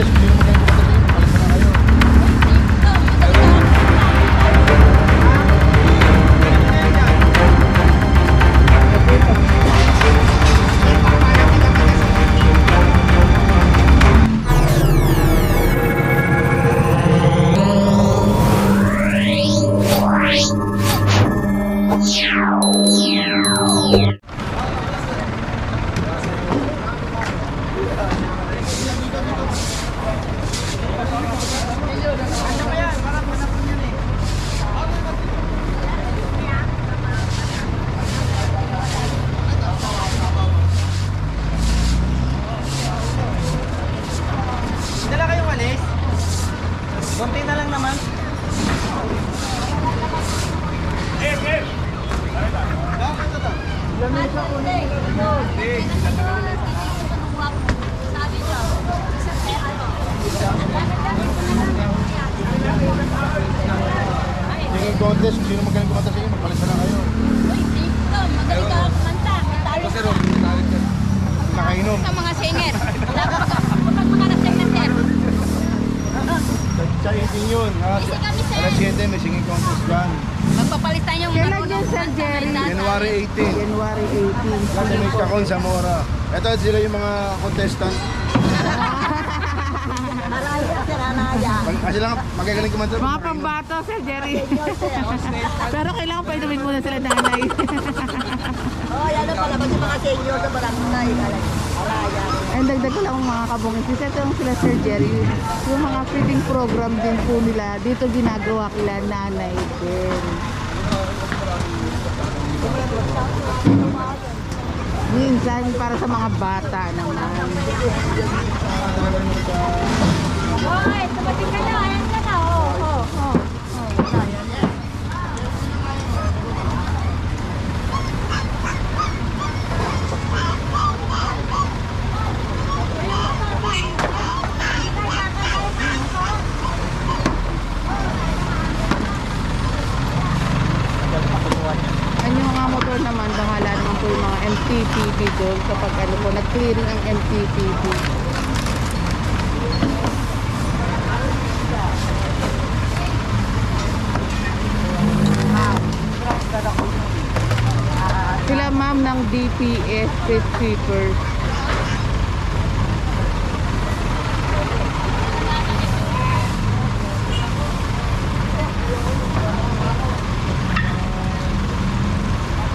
contest, sino magaling kumanta sa inyo, palis na kayo. Dala kayong walis? Konti na lang naman. Singing contest, sino magaling kumanta sa inyo, palis na kayo. Nakainom. Sa mga singer. Kapag mga nag-singer, sir. Sa 18 yun. Alas 7 may singing contest dyan. Magpapalitan yung Kailan yan, Sir Jerry? January 18. January 18. Kasi may Kakon Zamora. Ito sila yung mga contestant. Kasi lang magagaling kumanta. Mga pambato, Sir Jerry. Pero kailangan pa inumin muna sila nanay. Oh, yan ang palabas yung mga senior sa barangay. Araya. And dagdag ko lang mga kabungis. Ito yung sila Sir Jerry. Yung mga feeding program din po nila. Dito ginagawa kila nanay din. Minsan para sa mga bata naman. Hoy, tumating ka na. Ayan ka na. Oh. Ang yung mga motor naman, bahala naman po yung mga MTPP doon kapag ano po, nag-clearing ang MTPP. Sila ma'am ng DPS Street Sweepers.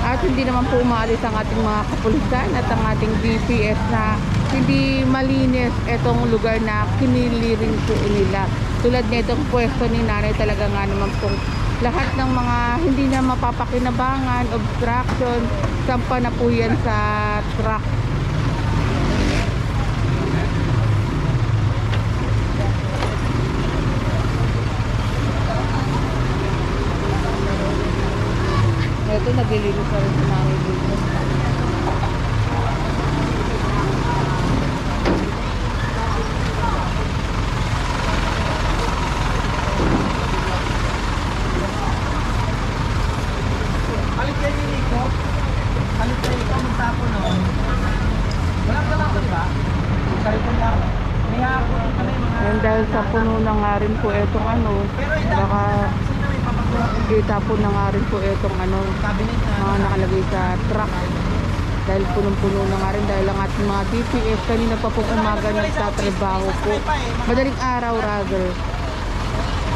At hindi naman po umaalis ang ating mga kapulisan at ang ating DPS na hindi malinis itong lugar na kiniliring po nila. Tulad nitong pwesto ni nanay, talaga nga naman pong lahat ng mga hindi na mapapakinabangan, obstruction, sampa na po yan sa truck. Ito, naglilinis na rin si nanay dito. Halit kayo ni Nico. Halit kayo ikaw magtapon noon. Walang talapon ba? Karipon lang. May hapon kami mga... And dahil sa puno na nga rin po itong ano, baka Sino may papagawa? itapon na nga rin po itong ano, Cabinet na. mga nakalagay sa truck. Dahil punong-puno na nga rin dahil ang ating mga DPS kanina pa pong umaga nagtatrabaho po. Madaling araw rather.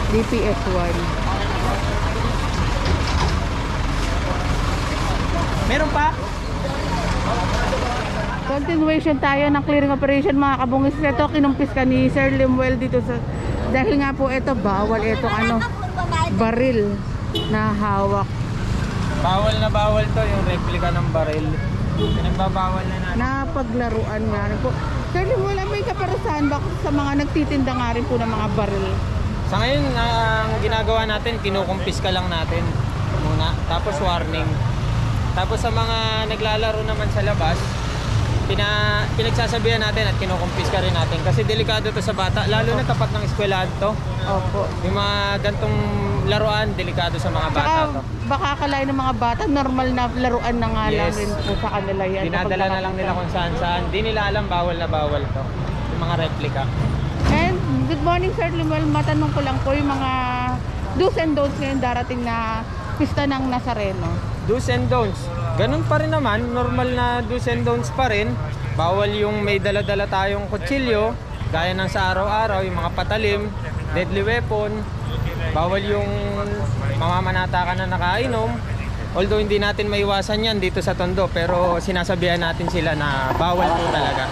DPS 1. Meron pa? Continuation tayo ng clearing operation mga kabungis. Ito kinumpis ka ni Sir Limuel dito sa dahil nga po ito bawal itong ano baril na hawak. Bawal na bawal to yung replika ng baril. Pinagbabawal na natin. Napaglaruan nga rin po. Sir Limuel, may kaparusahan ba sa mga nagtitinda nga rin po ng mga baril? Sa ngayon, ang ginagawa natin, kinukumpiska lang natin muna. Tapos warning. Tapos sa mga naglalaro naman sa labas, pinagsasabihan natin at kinukumpiska rin natin. Kasi delikado to sa bata, lalo na tapat ng eskwelahan to. Opo. Yung mga gantong laruan, delikado sa mga bata to. Tsaka baka akalain ng mga bata, normal na laruan na nga lang Yes. rin po sa kanila yan. Dinadala na lang nila kung saan saan. Di nila alam bawal na bawal to. Yung mga replika. Eh, Good morning, Sir Limuel. Matanong ko lang po yung mga do's and don'ts ngayon darating na pista ng Nazareno. Do's and don'ts. Ganun pa rin naman, normal na do's and don'ts pa rin. Bawal yung may dala-dala tayong kutsilyo, gaya ng sa araw-araw, yung mga patalim, deadly weapon. Bawal yung mamamanata ka na nakainom. Although hindi natin maiwasan yan dito sa Tondo, pero sinasabihan natin sila na bawal po talaga.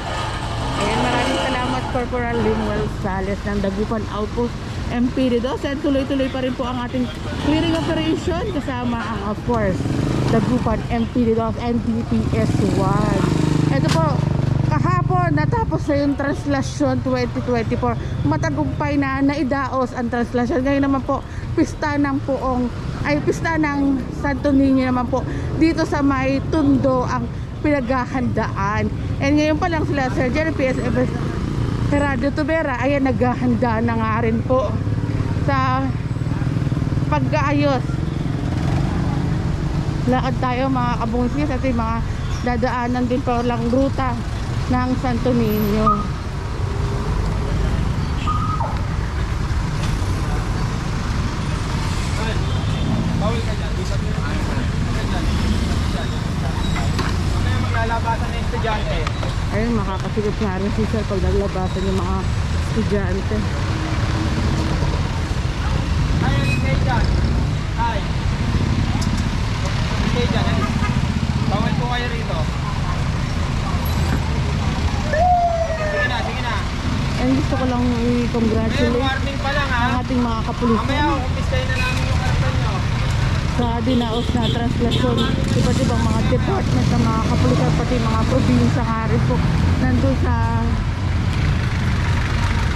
Ayan, maraming salamat Corporal Limuel Sales ng Dagupan Outpost MP2. And tuloy-tuloy pa rin po ang ating clearing operation kasama ang, of course, Dagupan MP2 and DPS 1. Ito po, kahapon natapos na yung Translasyon 2024. Matagumpay na naidaos ang Translasyon. Ngayon naman po, pista ng Santo Niño naman po dito sa may Tondo ang pinaghahandaan. And ngayon pa lang sila Sir Jerry PSFS Gerardo Tubera, ayan, naghahanda na nga rin po sa pag-aayos. Lakad tayo mga kabungsis at yung mga dadaanan din pa lang ruta ng Santo Niño. Bawal ka dyan. Mamaya maglalabasan ng estudyante. Ayun, makakasigit nga rin si Sir pag naglabasan yung mga estudyante. Ay, kayo dyan. Ay. Kayo dyan. Ay. Bawal po kayo rito. Sige na, sige na. And gusto ko lang Ngayon, i-congratulate warning pa lang ha. ang ating mga Mamaya, kapulisan kumpiskahin na namin yung karton nyo. sa dinaos na translasyon. Iba't ibang mga department ng mga kapulisan, pati mga probinsya nga rin po nandun sa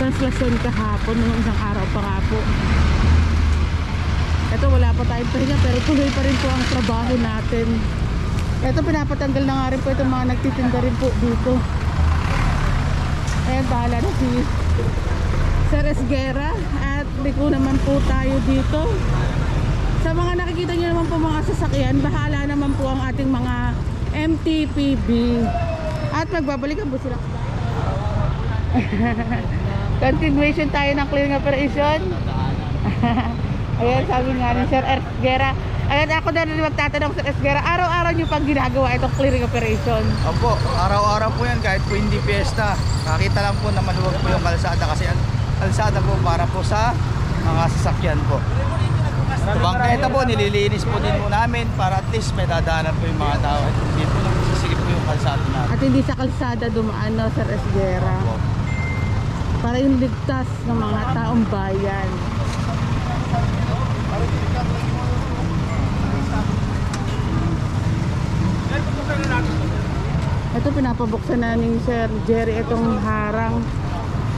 translasyon kahapon noong isang araw pa nga po. Ito, wala pa tayong pahinga pero tuloy pa rin po ang trabaho natin. Ito, pinapatanggal na nga rin po itong mga nagtitinda rin po dito. Ayan, bahala na si Sir Esguera at liko naman po tayo dito. Sa mga nakikita nyo naman po mga sasakyan, bahala naman po ang ating mga MTPB. At magbabalik ang busilak. Continuation tayo ng clearing operation. Ayan, sabi nga ni Sir Esguera. Ayan, ako na rin magtatanong Sir Esguera, araw-araw nyo pang ginagawa itong clearing operation? Opo, araw-araw po yan kahit po hindi piyesta. Nakita lang po na maluwag po yung kalsada kasi ang kalsada po para po sa mga sasakyan po. Sa bangketa po, nililinis po din po namin para at least may dadaanan po yung mga tao. At hindi po lang sisigip po yung kalsada natin. At hindi sa kalsada dumaan, no, Sir Esguera? Opo. Para yung ligtas ng mga taong bayan. Ito, pinapabuksan na ni Sir Jerry itong harang.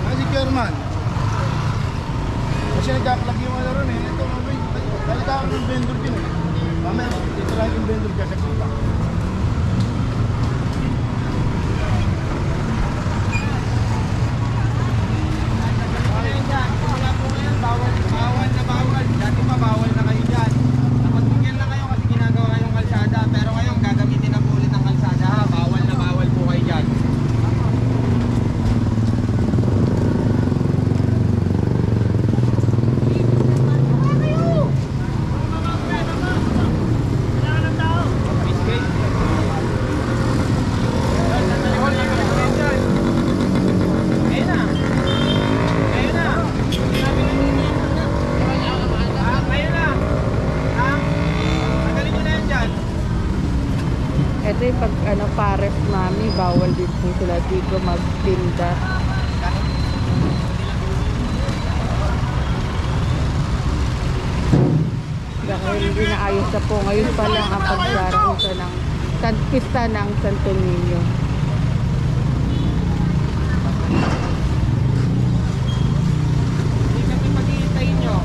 Ay, si Chairman. Kasi nagkaklag yung ano ron eh. Ito, talita ako ng vendor din eh. Mamaya, ito lang yung vendor ka sa kita. Bawal na bawal. Dati pa bawal na kayo dyan. Napatigil na kayo kasi ginagawa yung kalsada. Pero ngayon gagamitin na po ulit ang kalsada ha. Bawal na bawal po kayo dyan. Ito yung pag pares mami, bawal din po sila dito magtinda. Dahil hindi naayos na po ngayon pa lang ang pagsarito ng pista ng Santo Niño. Hindi kami maghihintayin nyo.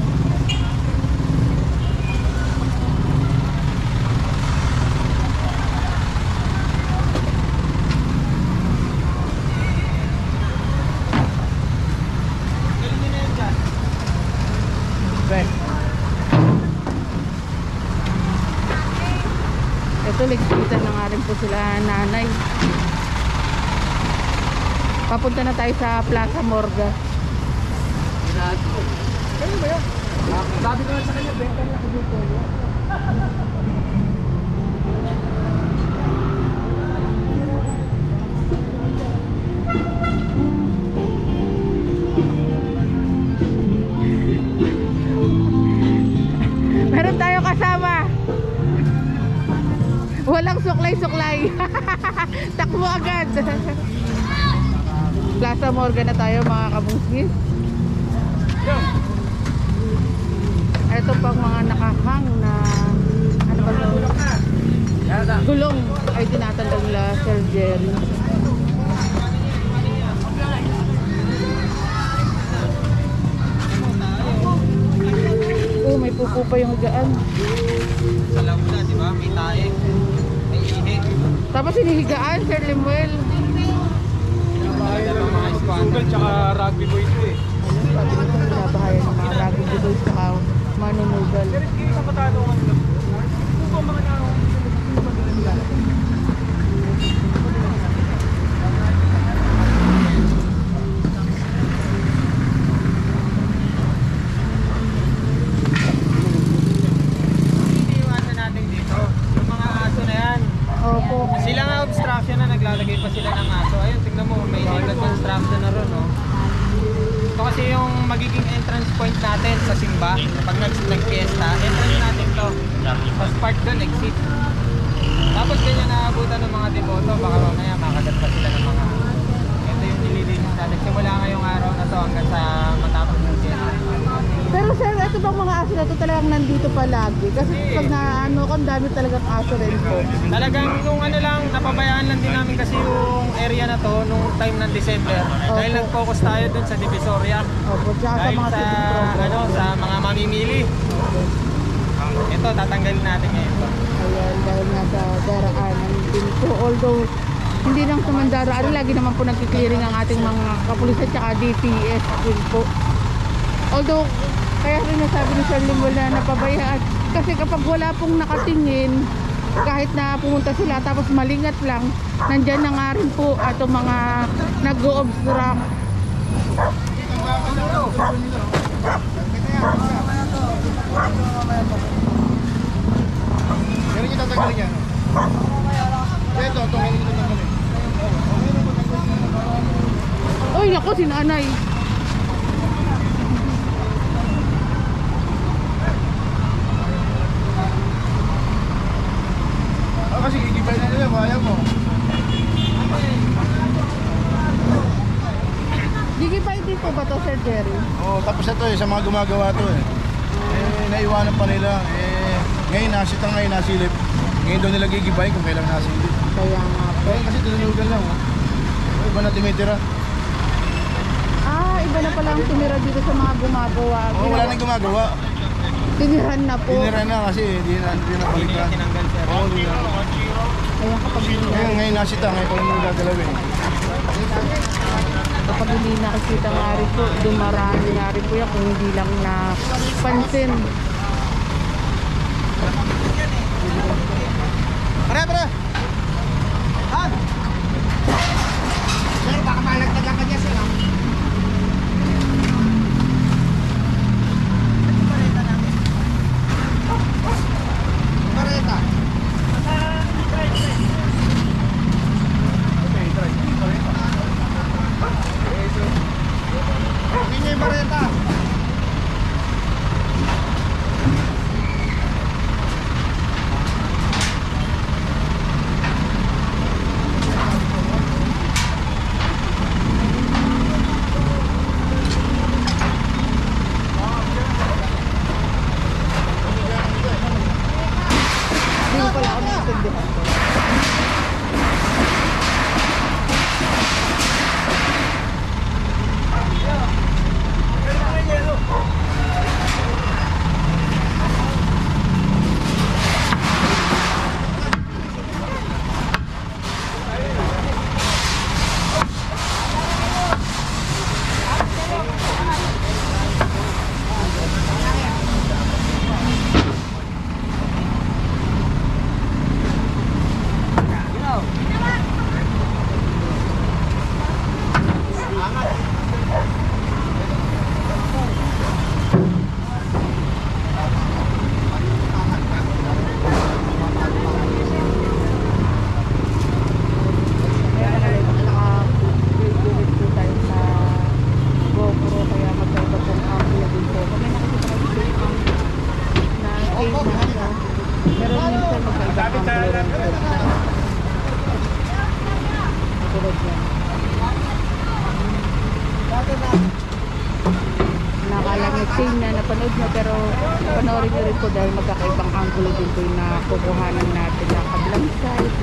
Ito, ligpitan na nga rin po sila nanay. Papunta na tayo sa Plaza Morga. Meron tayo kasama. Walang suklay-suklay. Takbo agad. Plaza Morgan na tayo mga kabungsmis. Ito pang mga nakahang na ano ba ito? Gulong ay tinatandang nila Sir Jerry. Oh, may pupo pa yung higaan. Sa Laguna, di ba? May tae. May ihig. Tapos hinihigaan, Sir Lemuel. Talaga ng mga squatter tsaka rugby boy ito eh. Sabi nito binabahayan ng mga rugby boys saka manunugal. Iniiwasan natin dito. Yung mga aso na yan. Opo. Sila nga obstruction na naglalagay pa sila ng aso. Ayun, tignan mo, may illegal construction na ron, no? Ito kasi yung magiging entrance point natin sa simba. Pag nag-fiesta, entrance natin to. Tapos park doon, exit. Tapos ganyan naabutan ng mga deboto. Baka mamaya makagat pa sila ng mga... Ito yung nililinis natin. Simula ngayong araw na to hanggang sa matapos ng fiesta. Pero sir, ito bang mga aso na to talagang nandito palagi? Kasi pag naano ko, ang dami talagang aso rin po. Talagang nung ano lang, napabayaan lang din namin kasi yung area na to nung time ng December. Dahil Opo. nag-focus tayo dun sa Divisoria. Opo, tsaka sa Dahil mga sa, TV program. ano, sa mga mamimili. Ito, tatanggalin natin ngayon to. Ayan, dahil nasa daraanan din po. Although, hindi lang sa mandaraan, lagi naman po nagkiklearing ang ating mga kapulisan tsaka DPS din po. Although, kaya rin nasabi ni Sir Limol na napabayaan. Kasi kapag wala pong nakatingin, kahit na pumunta sila tapos malingat lang, nandyan na nga rin po atong mga nag-o-obstruct. Ganun yung tatanggalin niya. Ito, ganun yung tatanggalin. Uy, naku, si nanay. Kasi gigibay na nila, kaya mo. Gigipay din po ba to, Sir Jerry? Oo, tapos ito sa mga gumagawa to naiwanan pa nila. Ngayon nasitang ngayon nasilip. Ngayon daw nila gigibay kung kailang nasilip. Kaya nga po. Kasi tinunugan lang. Iba na tumitira. Iba na pala ang tumira dito sa mga gumagawa. Oo, wala nang gumagawa. Tiniran na po. Tinira na kasi hindi na balikan. Tinanggal sir. Oo, hindi na. Kaya kapag hindi na, Ngayon nasitang, ngayon pa rin gagalawin. kapag hindi nakikita nga rin po, dumarami nga rin po yan kung hindi lang napansin. Pare! Han! Sir, baka malagtagan ka niya, sir. Bareta. Ini bareta. Hindi ko pala ako nakasindihan. same na napanood nyo, pero panoorin nyo rin po dahil magkakaibang angulo din po yung nakukuhanan natin ng kabilang side.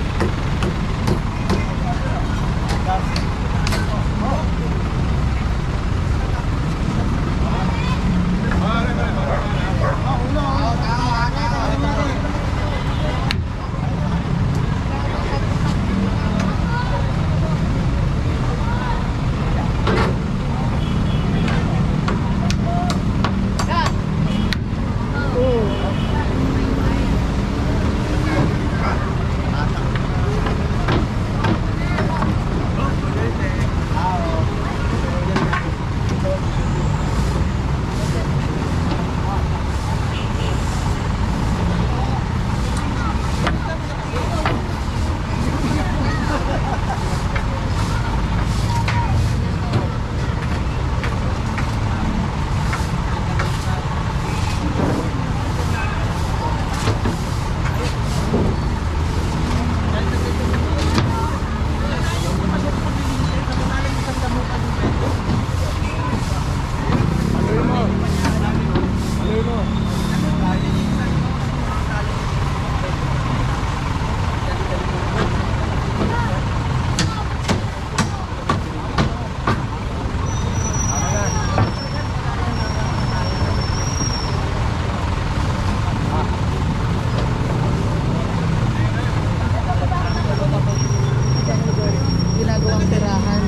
Ginagawang tirahan.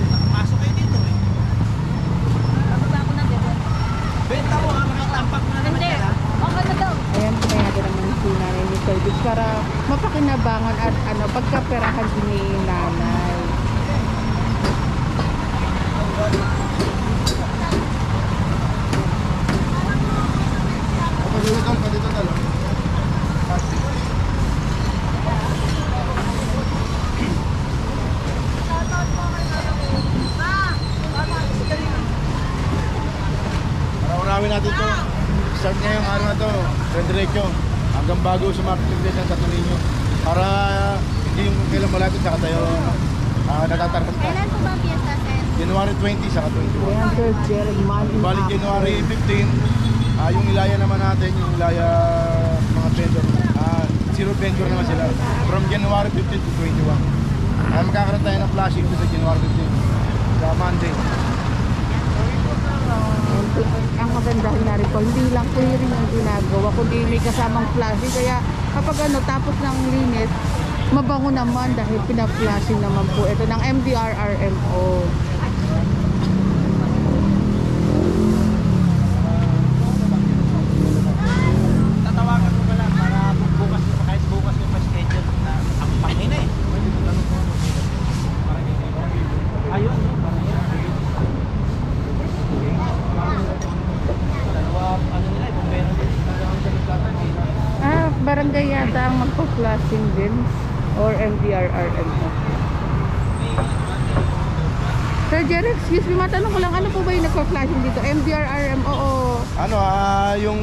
Hindi. Okay na daw. Ayan, mayado naman si nanay ni service para mapakinabangan at ano, pagkaperahan din ni nanay. Urawin natin to. Start ngayong araw na to. Diretso. Hanggang bago sumapit ng Santo Niño. Para hindi yung kailan malapit sa tayo natatarpas ka. Kailan po ba ang piyesta, sir? January 20 saka 21. Ayan, Sir Jared, Malin Balik Ako. January 15, yung ilaya naman natin, yung ilaya mga vendor. Zero vendor naman sila. From January 15 to 21. Magkakaroon tayo ng flashing sa January 15. Sa Monday. Ang kagandahan na rin po, hindi lang clearing ang ginagawa, kundi may kasamang flashing. Kaya kapag ano, tapos ng linis, mabango naman dahil pina-flashing naman po ito ng MDRRMO. Tatawagan ko pala para bukas, kahit bukas yung pa-schedule na ang pangina eh. Ayun. Barangay yata ang magpa-flashing din or MDRRMO. Sir Jerry, excuse me, matanong ko lang, ano po ba yung nagpa-flashing dito? MDRRMO o? Yung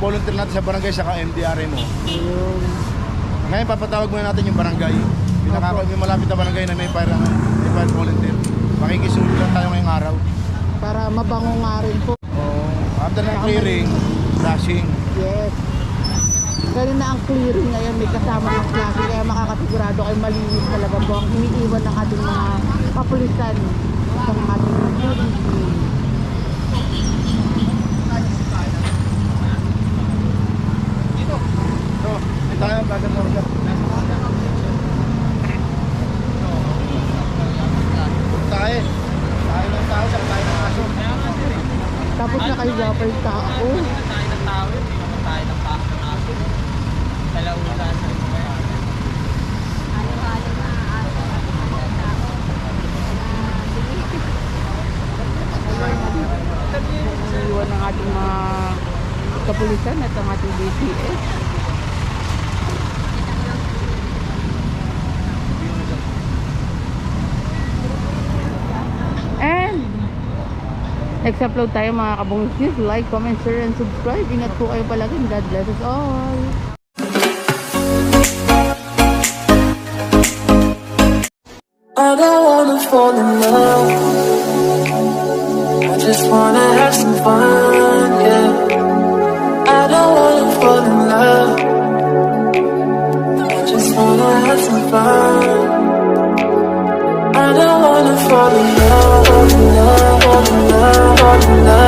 volunteer natin sa barangay saka MDRMO. Ayun. Ngayon papatawag muna natin yung barangay. Yung malapit na barangay na may fire volunteer. Makikisulong lang tayo ngayong araw. Para mabango nga rin po. After ng clearing, flashing. Yes. Ganun na ang clearing ngayon, may kasama ng flashing, kaya makakasigurado ay malinis talaga po ang iniiwan ng ating mga kapulisan sa ating security. Ito tayo, bagan mo rin. Tayo. Tayo ng tao, saka tayo ng aso. Tapos nakahiga pa yung tao. Tayo ng tao yun, hindi naman tayo ng tao ng aso. Talaunan sa Halo-halo na araw. Iniiwan ng ating mga kapulisan at ang ating DPS. And next upload tayo mga kabungis news. Like, comment, share, and subscribe. Ingat po kayo palagi. God bless us all. I don't wanna fall in love. I just wanna have some fun, yeah. fall in love, fall in love, fall in love, fall in love.